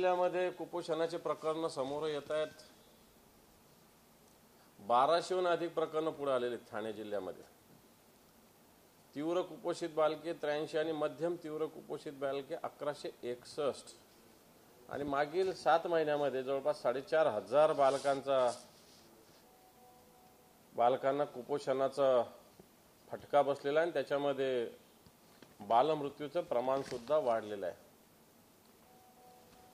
जिल्ह्यामध्ये कुपोषणाचे प्रकरण समोर येत आहेत। 1200हून अधिक प्रकरण पुढे आलेले ठाणे जिल्ह्यामध्ये। तीव्र कुपोषित बालके 83 आणि मध्यम तीव्र कुपोषित बालके 1161 आणि मागील 7 महिन्यामध्ये जवळपास 4500 बालकांना कुपोषणाचा फटका बसलेला आहे आणि त्याच्यामध्ये बालमृत्यूचं प्रमाण सुद्धा वाढलेलं आहे।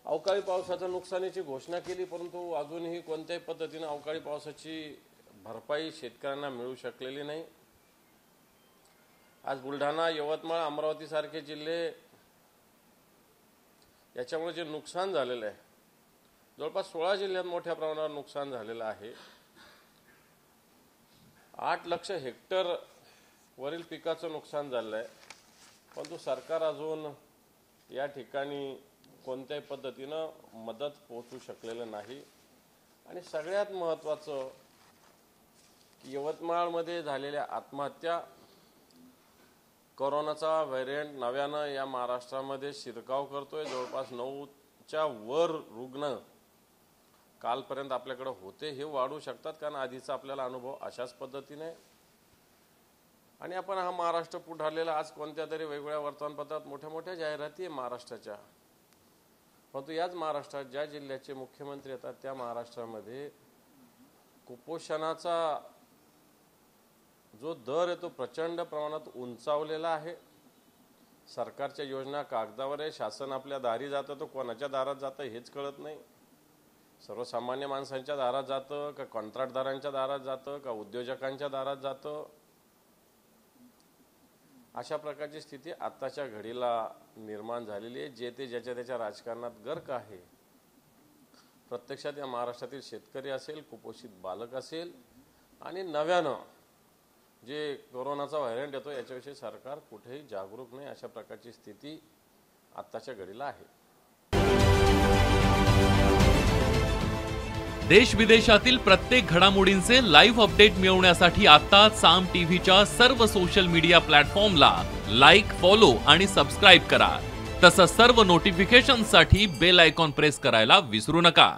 अवकाळी पावसाच्या नुकसानीची घोषणा केली, परंतु अजूनही कोणत्याही पद्धतीने अवकाळी पावसाची भरपाई शेतकऱ्यांना मिळू शकलेली नाही। आज बुलढाणा, यवतमाळ, अमरावती सारखे जिल्हे याच्यामुळे जे नुकसान झालेलं आहे, जवळपास 16 जिल्ह्यात मोठ्या प्रमाणावर नुकसान झालेलं आहे। 8 लाख हेक्टर वरील पिकाचं नुकसान झालं आहे, परंतु सरकार अजून या ठिकाणी कोणत्याही पद्धतीनं मदत पोहोचू शकलेलं नाही। आणि सगळ्यात महत्त्वाचं की यवतमाळमध्ये झालेल्या आत्महत्या, कोरोनाचा व्हेरिएंट नव्यानं या महाराष्ट्रामध्ये शिरकाव करतोय। जवळपास 9च्या वर रुग्ण कालपर्यंत आपल्याकडे होते, हे वाढू शकतात कारण आधीचा आपल्याला अनुभव अशाच पद्धतीने। आणि आपण हा महाराष्ट्र पुढारलेला आज कोणत्या तरी वेगवेगळ्या वर्तमानपत्रात मोठ्या जाहिराती आहे महाराष्ट्राच्या, परंतु याच महाराष्ट्रात ज्या जिल्ह्याचे मुख्यमंत्री येतात त्या महाराष्ट्रामध्ये कुपोषणाचा जो दर आहे तो प्रचंड प्रमाणात उंचावलेला आहे। सरकारच्या योजना कागदावर आहे, शासन आपल्या दारी जातं, तो कोणाच्या दारात जातं हेच कळत नाही। सर्वसामान्य माणसांच्या दारात जातं का कॉन्ट्रॅक्टदारांच्या दारात जातं का उद्योजकांच्या दारात जातं, अशा प्रकारची स्थिती आताच्या घडीला निर्माण झालेली आहे। जे ते ज्याच्या त्याच्या राजकारणात गर्क आहे। प्रत्यक्षात या महाराष्ट्रातील शेतकरी असेल, कुपोषित बालक असेल आणि नव्यानं जे कोरोनाचा व्हेरिएंट येतो याच्याविषयी सरकार कुठेही जागरूक नाही, अशा प्रकारची स्थिती आताच्या घडीला आहे। देश विदेशातील प्रत्येक घडामोडींचे लाईव्ह अपडेट मिळवण्यासाठी आता साम टीव्हीच्या सर्व सोशल मीडिया प्लॅटफॉर्मला लाईक, फॉलो आणि सबस्क्राईब करा। तसंच सर्व नोटिफिकेशनसाठी बेल आयकॉन प्रेस करायला विसरू नका।